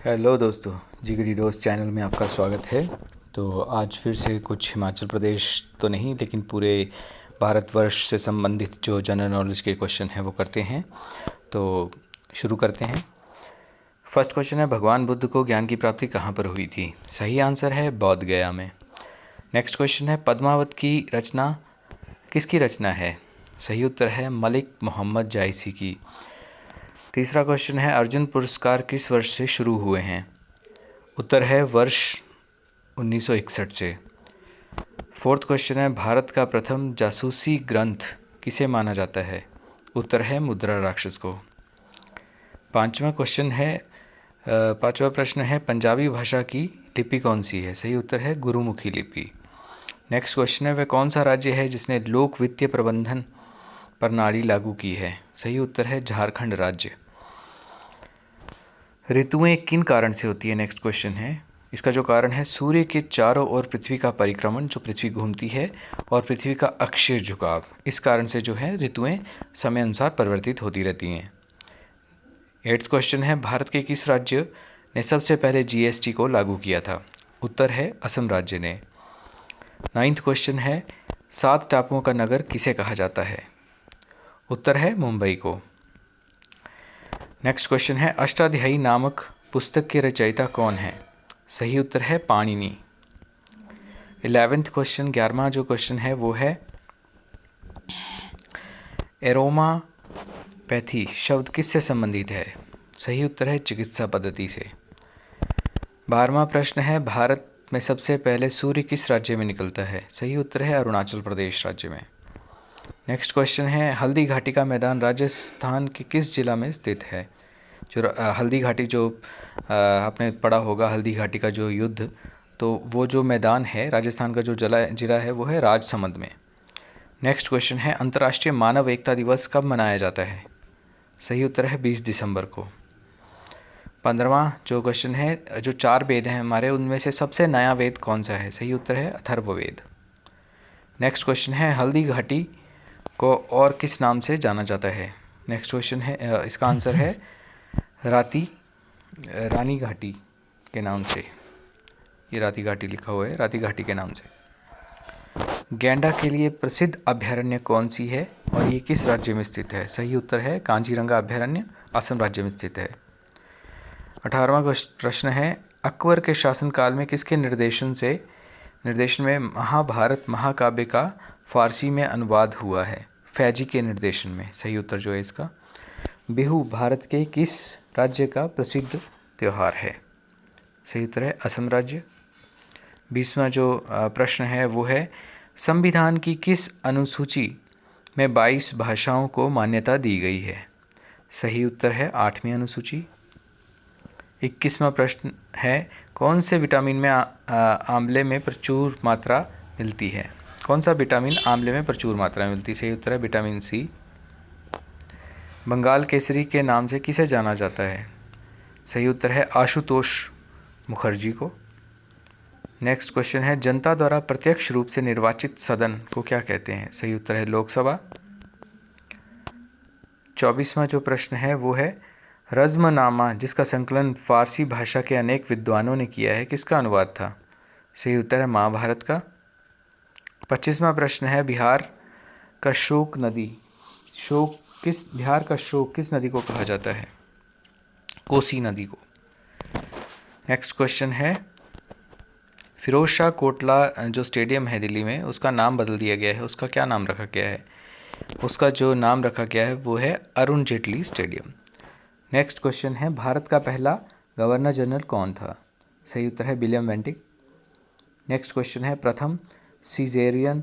Hello दोस्तों, जिगरी दोस्त चैनल में आपका स्वागत है। तो आज फिर से कुछ हिमाचल प्रदेश तो नहीं लेकिन पूरे भारतवर्ष से संबंधित जो जनरल नॉलेज के क्वेश्चन हैं वो करते हैं। तो शुरू करते हैं। फर्स्ट क्वेश्चन है, भगवान बुद्ध को ज्ञान की प्राप्ति कहाँ पर हुई थी? सही आंसर है बोध गया में। नेक्स्ट क्वेश्चन है, पद्मावत की रचना किसकी रचना है? सही उत्तर है मलिक मोहम्मद जायसी की। तीसरा क्वेश्चन है, अर्जुन पुरस्कार किस वर्ष से शुरू हुए हैं? उत्तर है वर्ष 1961 से। फोर्थ क्वेश्चन है, भारत का प्रथम जासूसी ग्रंथ किसे माना जाता है? उत्तर है मुद्रा राक्षस को। पांचवा प्रश्न है, पंजाबी भाषा की लिपि कौन सी है? सही उत्तर है गुरुमुखी लिपि। नेक्स्ट क्वेश्चन है, वह कौन सा राज्य है जिसने लोक वित्तीय प्रबंधन प्रणाली लागू की है? सही उत्तर है झारखंड राज्य। ऋतुएं किन कारण से होती है? नेक्स्ट क्वेश्चन है, इसका जो कारण है सूर्य के चारों ओर पृथ्वी का परिक्रमण, जो पृथ्वी घूमती है, और पृथ्वी का अक्षीय झुकाव, इस कारण से जो है ऋतुएं समय अनुसार परिवर्तित होती रहती हैं। एट्थ क्वेश्चन है, भारत के किस राज्य ने सबसे पहले जीएसटी को लागू किया था? उत्तर है असम राज्य ने। नाइन्थ क्वेश्चन है, 7 टापुओं का नगर किसे कहा जाता है? उत्तर है मुंबई को। नेक्स्ट क्वेश्चन है, अष्टाध्यायी नामक पुस्तक के रचयिता कौन है? सही उत्तर है पाणिनि। 11th क्वेश्चन, 11वां जो क्वेश्चन है वो है, एरोमापैथी शब्द किससे संबंधित है? सही उत्तर है चिकित्सा पद्धति से। 12वां प्रश्न है, भारत में सबसे पहले सूर्य किस राज्य में निकलता है? सही उत्तर है अरुणाचल प्रदेश राज्य में। नेक्स्ट क्वेश्चन है, हल्दी घाटी का मैदान राजस्थान के किस जिला में स्थित है? जो हल्दी घाटी जो आपने पढ़ा होगा, हल्दी घाटी का जो युद्ध, तो वो जो मैदान है राजस्थान का जो जिला है वो है राजसमंद में। नेक्स्ट क्वेश्चन है, अंतर्राष्ट्रीय मानव एकता दिवस कब मनाया जाता है? सही उत्तर है 20 दिसंबर को। 15वां जो क्वेश्चन है, जो 4 वेद हैं हमारे, उनमें से सबसे नया वेद कौन सा है? सही उत्तर है अथर्ववेद। नेक्स्ट क्वेश्चन है, हल्दी घाटी को और किस नाम से जाना जाता है? नेक्स्ट क्वेश्चन है, इसका आंसर है रानी घाटी के नाम से। ये राती घाटी लिखा हुआ है, राती घाटी के नाम से। गैंडा के लिए प्रसिद्ध अभयारण्य कौन सी है और ये किस राज्य में स्थित है? सही उत्तर है कांजीरंगा अभयारण्य असम राज्य में स्थित है। 18वां प्रश्न है, अकबर के शासनकाल में किसके निर्देशन में महाभारत महाकाव्य का फारसी में अनुवाद हुआ है? फैजी के निर्देशन में। सही उत्तर जो है इसका, बिहू भारत के किस राज्य का प्रसिद्ध त्यौहार है? सही उत्तर है असम राज्य। 20वां जो प्रश्न है वो है, संविधान की किस अनुसूची में 22 भाषाओं को मान्यता दी गई है? सही उत्तर है 8वीं अनुसूची। 21वां प्रश्न है, कौन से विटामिन में आंवले में प्रचुर मात्रा मिलती है? कौन सा विटामिन आंवले में प्रचुर मात्रा में मिलती है? सही उत्तर है विटामिन सी। बंगाल केसरी के नाम से किसे जाना जाता है? सही उत्तर है आशुतोष मुखर्जी को। नेक्स्ट क्वेश्चन है, जनता द्वारा प्रत्यक्ष रूप से निर्वाचित सदन को क्या कहते हैं? सही उत्तर है लोकसभा। 24वां जो प्रश्न है वो है, रज़्मनामा जिसका संकलन फारसी भाषा के अनेक विद्वानों ने किया है, किसका अनुवाद था? सही उत्तर है महाभारत का। 25वां प्रश्न है, बिहार का शोक किस नदी को कहा जाता है? कोसी नदी को। नेक्स्ट क्वेश्चन है, फिरोज शाह कोटला जो स्टेडियम है दिल्ली में, उसका नाम बदल दिया गया है, उसका क्या नाम रखा गया है? उसका जो नाम रखा गया है वो है Arun Jaitley stadium. Next question है, भारत का पहला गवर्नर जनरल कौन था? सही उत्तर है विलियम बेंटिक। नेक्स्ट क्वेश्चन है, प्रथम सीजेरियन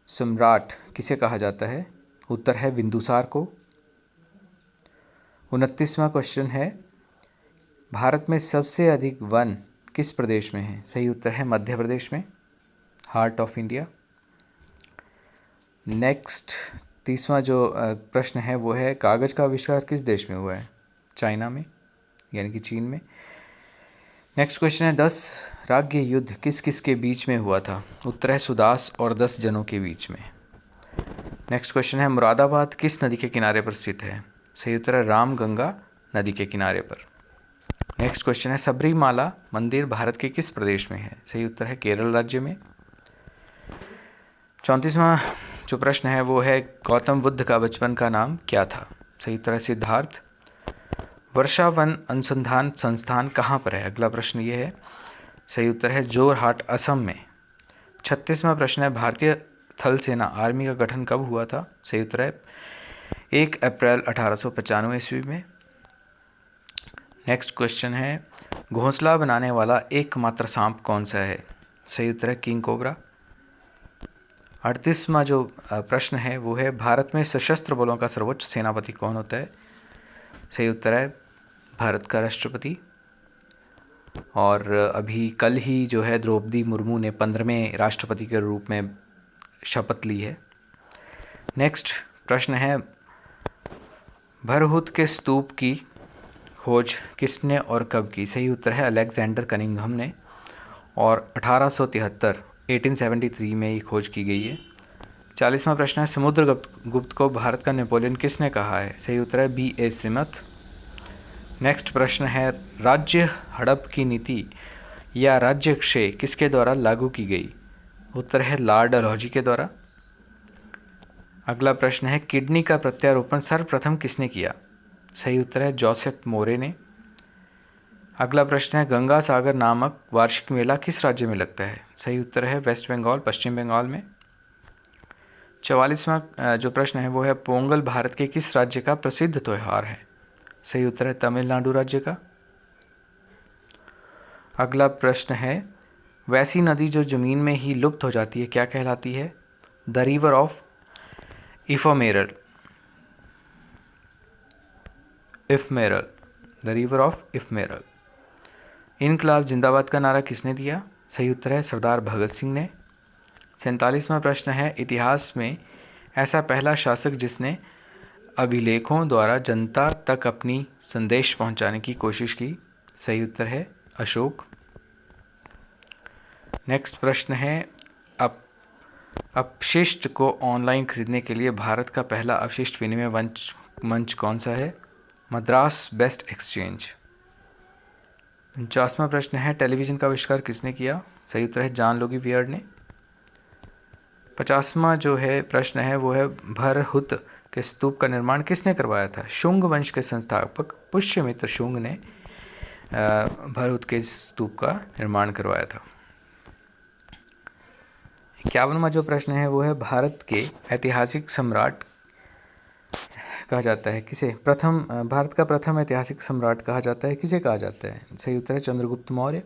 सम्राट किसे कहा जाता है? उत्तर है बिंदुसार को। 29वां क्वेश्चन है, भारत में सबसे अधिक वन किस प्रदेश में है? सही उत्तर है मध्य प्रदेश में, हार्ट ऑफ इंडिया। नेक्स्ट 30वां जो प्रश्न है वो है, कागज़ का आविष्कार किस देश में हुआ है? चाइना में, यानी कि चीन में। नेक्स्ट क्वेश्चन है, 10 राज्य युद्ध किस किस के बीच में हुआ था? उत्तर है सुदास और 10 जनों के बीच में। नेक्स्ट क्वेश्चन है, मुरादाबाद किस नदी के किनारे पर स्थित है? सही उत्तर है रामगंगा नदी के किनारे पर। नेक्स्ट क्वेश्चन है सबरीमाला मंदिर भारत के किस प्रदेश में है? सही उत्तर है केरल राज्य में। 34वां जो प्रश्न है वो है गौतम बुद्ध का बचपन का नाम क्या था? सही उत्तर है सिद्धार्थ। वर्षा वन अनुसंधान संस्थान कहाँ पर है? अगला प्रश्न ये है। सही उत्तर है जोरहाट असम में। 36वां प्रश्न है भारतीय थल सेना आर्मी का गठन कब हुआ था? सही उत्तर है 1 अप्रैल 1895 ईस्वी में। नेक्स्ट क्वेश्चन है घोंसला बनाने वाला एकमात्र सांप कौन सा है? सही उत्तर है किंग कोबरा। 38वां जो प्रश्न है वो है भारत में सशस्त्र बलों का सर्वोच्च सेनापति कौन होता है? सही उत्तर है भारत का राष्ट्रपति। और अभी कल ही जो है द्रौपदी मुर्मू ने 15वें राष्ट्रपति के रूप में शपथ ली है। नेक्स्ट प्रश्न है भरहुत के स्तूप की खोज किसने और कब की? सही उत्तर है अलेक्जेंडर कनिंघम ने और 1873 में ये खोज की गई है। 40वां प्रश्न है समुद्रगुप्त को भारत का नेपोलियन किसने कहा है? सही उत्तर है B.A. सिमथ। नेक्स्ट प्रश्न है राज्य हड़प की नीति या राज्य क्षय किसके द्वारा लागू की गई? उत्तर है लॉर्ड डलहौजी के द्वारा। अगला प्रश्न है किडनी का प्रत्यारोपण सर्वप्रथम किसने किया? सही उत्तर है जोसेफ मोरे ने। अगला प्रश्न है गंगा सागर नामक वार्षिक मेला किस राज्य में लगता है? सही उत्तर है वेस्ट बंगाल पश्चिम बंगाल में। 44वां जो प्रश्न है वो है पोंगल भारत के किस राज्य का प्रसिद्ध त्यौहार है? सही उत्तर है तमिलनाडु राज्य का। अगला प्रश्न है वैसी नदी जो जमीन में ही लुप्त हो जाती है क्या कहलाती है? The river of ephemeral. The river of ephemeral. इनकलाब जिंदाबाद का नारा किसने दिया? सही उत्तर है सरदार भगत सिंह ने। 47वां प्रश्न है इतिहास में ऐसा पहला शासक जिसने अभिलेखों द्वारा जनता तक अपनी संदेश पहुंचाने की कोशिश की? सही उत्तर है अशोक। नेक्स्ट प्रश्न है अपशिष्ट को ऑनलाइन खरीदने के लिए भारत का पहला अपशिष्ट विनिमय मंच कौन सा है? Madras best exchange. 49वां प्रश्न है टेलीविज़न का आविष्कार किसने किया? सही उत्तर है जॉन लोगी वियर्ड ने। 50वां जो है प्रश्न है वो है भरहुत के स्तूप का निर्माण किसने करवाया था? शुंग वंश के संस्थापक पुष्यमित्र शुंग ने भरहुत के स्तूप का निर्माण करवाया था। 51वां जो प्रश्न है वो है भारत के ऐतिहासिक सम्राट कहा जाता है किसे? भारत का प्रथम ऐतिहासिक सम्राट कहा जाता है किसे कहा जाता है? सही उत्तर है चंद्रगुप्त मौर्य।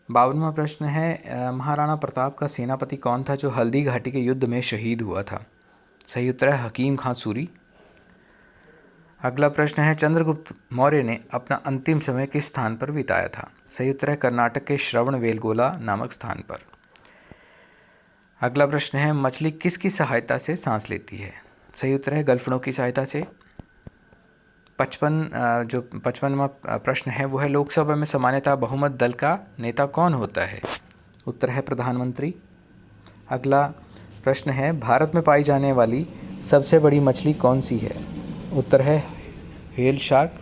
52वां प्रश्न है महाराणा प्रताप का सेनापति कौन था जो हल्दी घाटी के युद्ध में शहीद हुआ था? सही उत्तर है हकीम खां सूरी। अगला प्रश्न है चंद्रगुप्त मौर्य ने अपना अंतिम समय किस स्थान पर बिताया था? सही उत्तर है कर्नाटक के श्रवणबेलगोला नामक स्थान पर। अगला प्रश्न है मछली किसकी सहायता से सांस लेती है? सही उत्तर है गलफड़ों की सहायता से। 55वां प्रश्न है वो है लोकसभा में सामान्यतः बहुमत दल का नेता कौन होता है? उत्तर है प्रधानमंत्री। अगला प्रश्न है भारत में पाई जाने वाली सबसे बड़ी मछली कौन सी है? उत्तर है व्हेल शार्क।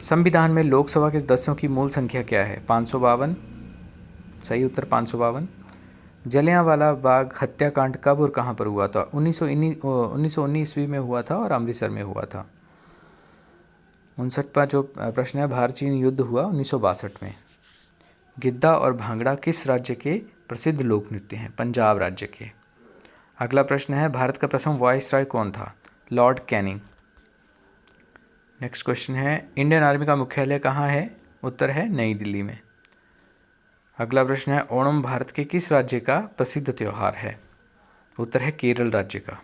संविधान में लोकसभा के सदस्यों की मूल संख्या क्या है? 552। सही उत्तर 552। जलियांवाला बाग हत्याकांड कब और कहाँ पर हुआ था? 1919 ईस्वी में हुआ था और अमृतसर में हुआ था। 59वां जो प्रश्न है भारत चीन युद्ध हुआ 1962 में। गिद्दा और भांगड़ा किस राज्य के प्रसिद्ध लोक नृत्य हैं? पंजाब राज्य के। अगला प्रश्न है भारत का प्रथम वायसराय कौन था? Lord Canning. नेक्स्ट क्वेश्चन है इंडियन आर्मी का मुख्यालय कहाँ है? उत्तर है नई दिल्ली में। अगला प्रश्न है ओणम भारत के किस राज्य का प्रसिद्ध त्यौहार है? उत्तर है केरल राज्य का।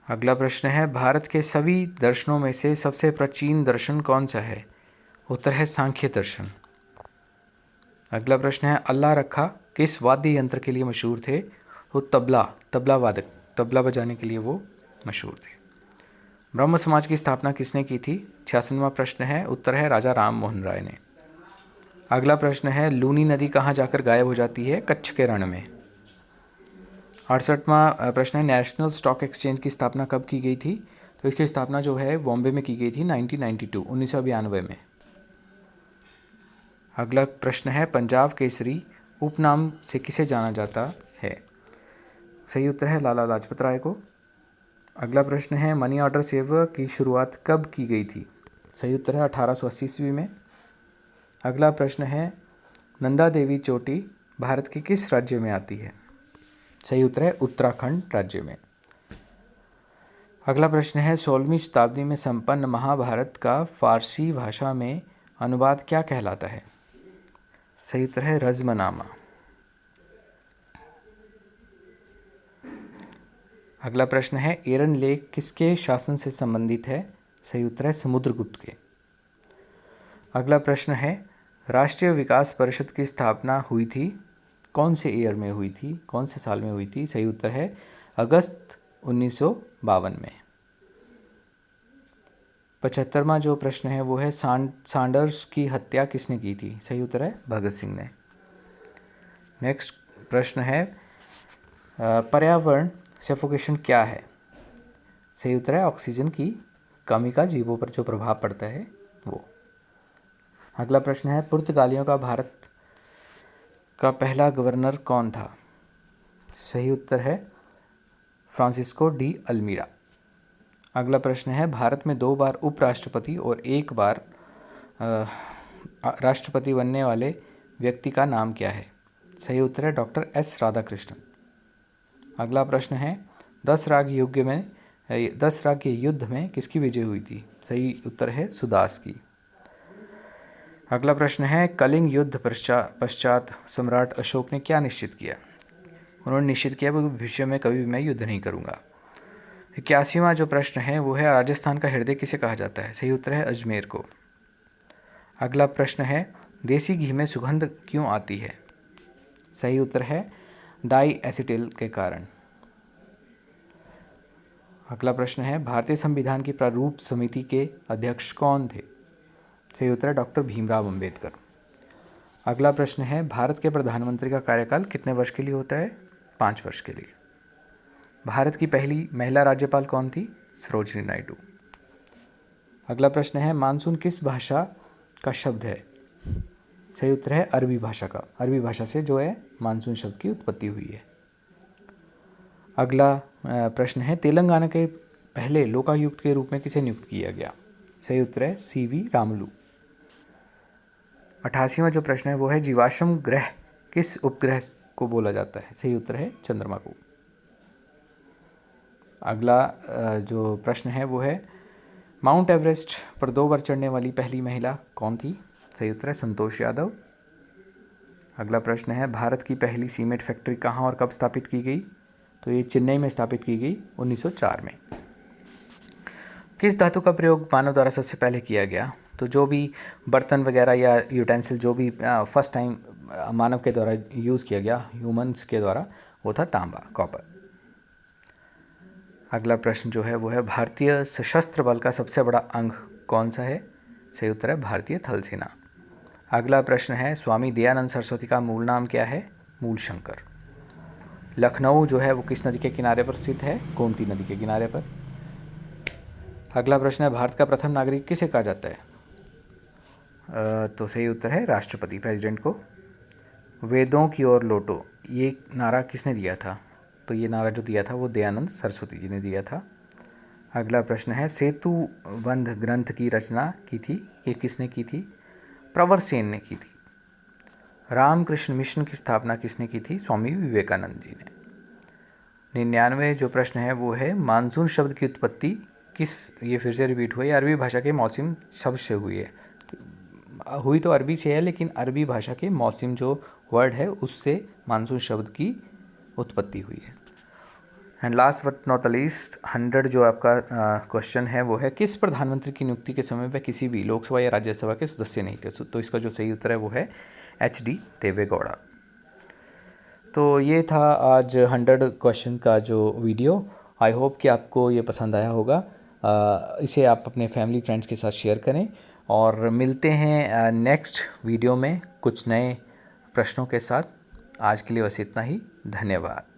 अगला प्रश्न है भारत के सभी दर्शनों में से सबसे प्राचीन दर्शन कौन सा है? उत्तर है सांख्य दर्शन। अगला प्रश्न है अल्लाह रखा किस वाद्य यंत्र के लिए मशहूर थे? वो तबला वादक, तबला बजाने के लिए वो मशहूर थे। ब्रह्म समाज की स्थापना किसने की थी? 86वां प्रश्न है उत्तर है राजा राम मोहन राय ने। अगला प्रश्न है लूनी नदी कहाँ जाकर गायब हो जाती है? कच्छ के रण में। 68वां प्रश्न है नेशनल स्टॉक एक्सचेंज की स्थापना कब की गई थी? तो इसकी स्थापना जो है बॉम्बे में की गई थी 1992 में। अगला प्रश्न है पंजाब केसरी उपनाम से किसे जाना जाता है? सही उत्तर है लाला लाजपत राय को। अगला प्रश्न है मनी ऑर्डर सेवा की शुरुआत कब की गई थी? सही उत्तर है 1880 ईस्वी में। अगला प्रश्न है नंदा देवी चोटी भारत के किस राज्य में आती है? सही उत्तर है उत्तराखंड राज्य में। अगला प्रश्न है 16वीं शताब्दी में संपन्न महाभारत का फारसी भाषा में अनुवाद क्या कहलाता है? सही उत्तर है रज़्मनामा। अगला प्रश्न है एरन लेक किसके शासन से संबंधित है? सही उत्तर है समुद्रगुप्त के। अगला प्रश्न है राष्ट्रीय विकास परिषद की स्थापना हुई थी कौन से ईयर में हुई थी, कौन से साल में हुई थी? सही उत्तर है अगस्त 1952 में। 75वां जो प्रश्न है वो है सैंडर्स की हत्या किसने की थी? सही उत्तर है भगत सिंह ने। नेक्स्ट प्रश्न है पर्यावरण सफोकेशन क्या है? सही उत्तर है ऑक्सीजन की कमी का जीवों पर जो प्रभाव पड़ता है वो। अगला प्रश्न है पुर्तगालियों का भारत का पहला गवर्नर कौन था? सही उत्तर है फ्रांसिस्को डी अल्मीड़ा। अगला प्रश्न है भारत में 2 बार उपराष्ट्रपति और 1 बार राष्ट्रपति बनने वाले व्यक्ति का नाम क्या है? सही उत्तर है डॉक्टर एस राधाकृष्णन। अगला प्रश्न है 10 राग के युद्ध में किसकी विजय हुई थी? सही उत्तर है सुदास की। अगला प्रश्न है कलिंग युद्ध पश्चात सम्राट अशोक ने क्या निश्चित किया? उन्होंने निश्चित किया कि भविष्य में कभी भी मैं युद्ध नहीं करूंगा। 81वां जो प्रश्न है वो है राजस्थान का हृदय किसे कहा जाता है? सही उत्तर है अजमेर को। अगला प्रश्न है देसी घी में सुगंध क्यों आती है? सही उत्तर है डाई एसिटिल के कारण। अगला प्रश्न है भारतीय संविधान की प्रारूप समिति के अध्यक्ष कौन थे? सही उत्तर है डॉक्टर भीमराव अंबेडकर। अगला प्रश्न है भारत के प्रधानमंत्री का कार्यकाल कितने वर्ष के लिए होता है? 5 वर्ष के लिए। भारत की पहली महिला राज्यपाल कौन थी? सरोजिनी नायडू। अगला प्रश्न है मानसून किस भाषा का शब्द है? सही उत्तर है अरबी भाषा का। अरबी भाषा से जो है मानसून शब्द की उत्पत्ति हुई है। अगला प्रश्न है तेलंगाना के पहले लोकायुक्त के रूप में किसे नियुक्त किया गया? सही उत्तर है सीवी रामुलु। 88वां जो प्रश्न है वो है जीवाश्म ग्रह किस उपग्रह को बोला जाता है? सही उत्तर है चंद्रमा को। अगला जो प्रश्न है वो है माउंट एवरेस्ट पर 2 बार चढ़ने वाली पहली महिला कौन थी? सही उत्तर है संतोष यादव। अगला प्रश्न है भारत की पहली सीमेंट फैक्ट्री कहाँ और कब स्थापित की गई? तो ये चेन्नई में स्थापित की गई 1904 में। किस धातु का प्रयोग मानव द्वारा सबसे पहले किया गया? तो जो भी बर्तन वगैरह या यूटेंसिल जो भी फर्स्ट टाइम मानव के द्वारा यूज़ किया गया ह्यूमंस के द्वारा वो था तांबा, कॉपर। अगला प्रश्न जो है वो है भारतीय सशस्त्र बल का सबसे बड़ा अंग कौन सा है? सही उत्तर है भारतीय थल सेना। अगला प्रश्न है स्वामी दयानंद सरस्वती का मूल नाम क्या है? मूलशंकर। लखनऊ जो है वो किस नदी के किनारे पर स्थित है? गोमती नदी के किनारे पर। अगला प्रश्न है भारत का प्रथम नागरिक किसे कहा जाता है? तो सही उत्तर है राष्ट्रपति, प्रेसिडेंट को। वेदों की ओर लौटो ये नारा किसने दिया था? तो ये नारा जो दिया था वो दयानंद सरस्वती जी ने दिया था। अगला प्रश्न है सेतुबंध ग्रंथ की रचना की थी, ये किसने की थी? प्रवर सेन ने की थी। रामकृष्ण मिशन की स्थापना किसने की थी? स्वामी विवेकानंद जी ने। 99 जो प्रश्न है वो है मानसून शब्द की उत्पत्ति ये फिर से रिपीट हुई, अरबी भाषा के मौसम शब्द से हुई है। हुई तो अरबी से है लेकिन अरबी भाषा के मौसम जो वर्ड है उससे मानसून शब्द की उत्पत्ति हुई है। And last but not the least 100 जो आपका क्वेश्चन है वो है किस प्रधानमंत्री की नियुक्ति के समय वह किसी भी लोकसभा या राज्यसभा के सदस्य नहीं थे? तो इसका जो सही उत्तर है वो है HD देवेगौड़ा। तो ये था आज 100 क्वेश्चन का जो वीडियो। आई होप कि आपको ये पसंद आया होगा। इसे आप अपने फैमिली फ्रेंड्स के साथ शेयर करें और मिलते हैं नेक्स्ट वीडियो में कुछ नए प्रश्नों के साथ। आज के लिए बस इतना ही। धन्यवाद।